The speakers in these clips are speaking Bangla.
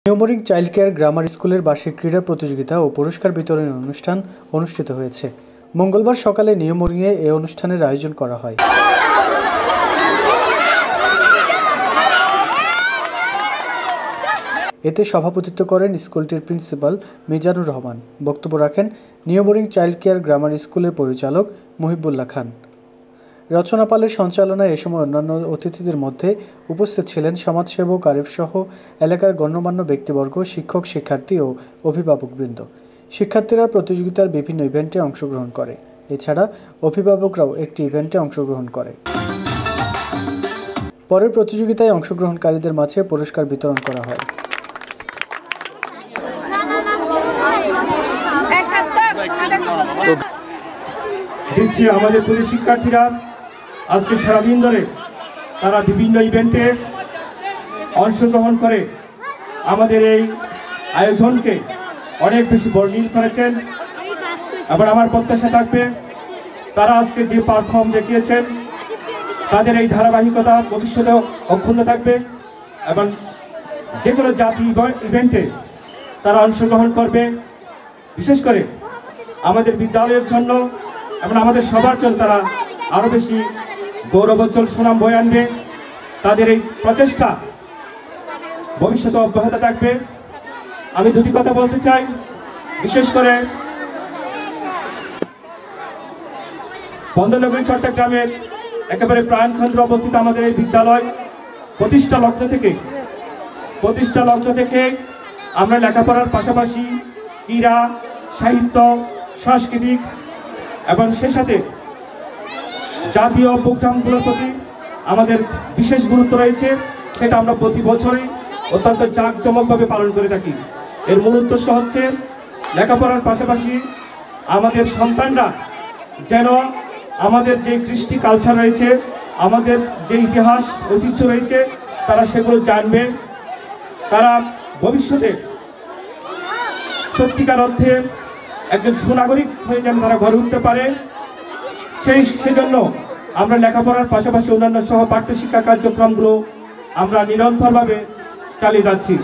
নিউ চাইল্ড কেয়ার গ্রামার স্কুলের বার্ষিক ক্রীড়া প্রতিযোগিতা ও পুরস্কার বিতরণী অনুষ্ঠান অনুষ্ঠিত হয়েছে। মঙ্গলবার সকালে নিউ এ অনুষ্ঠানের আয়োজন করা হয়। এতে সভাপতিত্ব করেন স্কুলটির প্রিন্সিপাল মিজানুর রহমান। বক্তব্য রাখেন নিউ চাইল্ড কেয়ার গ্রামার স্কুলের পরিচালক মুহিবুল্লাহ খান। রচনা পালের সঞ্চালনায় এ সময় অন্যান্য অতিথিদের মধ্যে উপস্থিত ছিলেন সমাজসেবক আরিফ সহ এলাকার গণ্যমান্য ব্যক্তিবর্গ, শিক্ষক, শিক্ষার্থী ও অভিভাবকবৃন্দ। শিক্ষার্থীরা প্রতিযোগিতার বিভিন্ন ইভেন্টে অংশগ্রহণ করে। এছাড়া অভিভাবকরাও একটি ইভেন্টে অংশগ্রহণ করে। পরে প্রতিযোগিতায় অংশগ্রহণকারীদের মাঝে পুরস্কার বিতরণ করা হয়। আমাদের পুলিশ শিক্ষার্থীরা আজকে সারাদিন ধরে তারা বিভিন্ন ইভেন্টে অংশগ্রহণ করে আমাদের এই আয়োজনকে অনেক বেশি বর্ণিল করেছেন। আবার আমার প্রত্যাশা থাকবে তারা আজকে যে পারফর্ম দেখিয়েছেন তাদের এই ধারাবাহিকতা ভবিষ্যতে অক্ষুণ্ণ থাকবে এবং যে কোনো জাতীয় ইভেন্টে তারা অংশগ্রহণ করবে। বিশেষ করে আমাদের বিদ্যালয়ের জন্য এবং আমাদের সবার জন্য তারা আরো বেশি গৌরবোজ্জ্বল সুনাম বয়ে আনবে। তাদের এই প্রচেষ্টা ভবিষ্যতে অব্যাহত থাকবে। আমি দুটি কথা বলতে চাই। বিশেষ করে বন্দরনগরী চট্টগ্রামের একেবারে প্রাণকেন্দ্রে অবস্থিত আমাদের এই বিদ্যালয় প্রতিষ্ঠা লগ্ন থেকে আমরা লেখাপড়ার পাশাপাশি ক্রীড়া, সাহিত্য, সাংস্কৃতিক এবং সে সাথে জাতীয় প্রোগ্রামগুলোর প্রতি আমাদের বিশেষ গুরুত্ব রয়েছে। সেটা আমরা প্রতি বছরই অত্যন্ত জাঁকজমকভাবে পালন করে থাকি। এর মূল উদ্দেশ্য হচ্ছে লেখাপড়ার পাশাপাশি আমাদের সন্তানরা যেন আমাদের যে কৃষ্টি কালচার রয়েছে, আমাদের যে ইতিহাস ঐতিহ্য রয়েছে, তারা সেগুলো জানবে। তারা ভবিষ্যতে সত্যিকার অর্থে একজন সুনাগরিক হয়ে যেন তারা গড়ে উঠতে পারে। সেজন্য আমরা লেখাপড়ার পাশাপাশি অন্যান্য সহ পাঠ্য শিক্ষা কার্যক্রমগুলো আমরা নিরন্তরভাবে চালিয়ে যাচ্ছি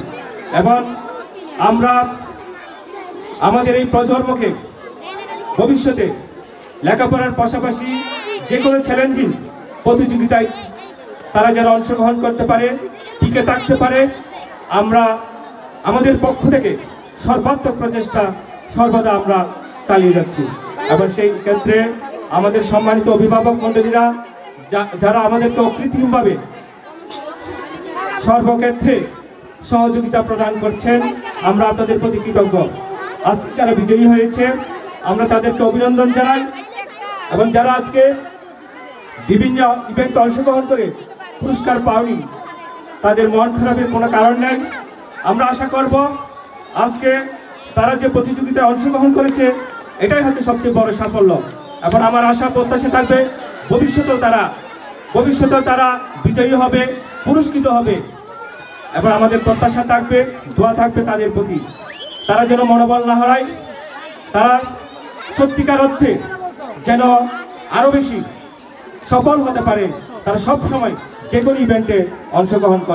এবং আমরা আমাদের এই প্রজন্মকে ভবিষ্যতে লেখাপড়ার পাশাপাশি যে কোনো চ্যালেঞ্জিং প্রতিযোগিতায় তারা যারা অংশগ্রহণ করতে পারে, টিকে থাকতে পারে, আমরা আমাদের পক্ষ থেকে সর্বাত্মক প্রচেষ্টা সর্বদা আমরা চালিয়ে যাচ্ছি। এবং সেই ক্ষেত্রে আমাদের সম্মানিত অভিভাবক মণ্ডলীরা যারা আমাদেরকে অকৃত্রিমভাবে সর্বক্ষেত্রে সহযোগিতা প্রদান করছেন, আমরা আপনাদের প্রতি কৃতজ্ঞ। আজকে যারা বিজয়ী হয়েছে আমরা তাদেরকে অভিনন্দন জানাই এবং যারা আজকে বিভিন্ন ইভেন্টে অংশগ্রহণ করে পুরস্কার পাওনি তাদের মন খারাপের কোনো কারণ নেই। আমরা আশা করব আজকে তারা যে প্রতিযোগিতায় অংশগ্রহণ করেছে এটাই হচ্ছে সবচেয়ে বড় সাফল্য এবং আমার আশা প্রত্যাশা থাকবে ভবিষ্যতেও তারা বিজয়ী হবে, পুরস্কৃত হবে এবং আমাদের প্রত্যাশা থাকবে, দোয়া থাকবে তাদের প্রতি। তারা যেন মনোবল না হারায়, তারা সত্যিকার অর্থে যেন আরো বেশি সফল হতে পারে। তারা সব সময় যে কোনো ইভেন্টে অংশগ্রহণ করে।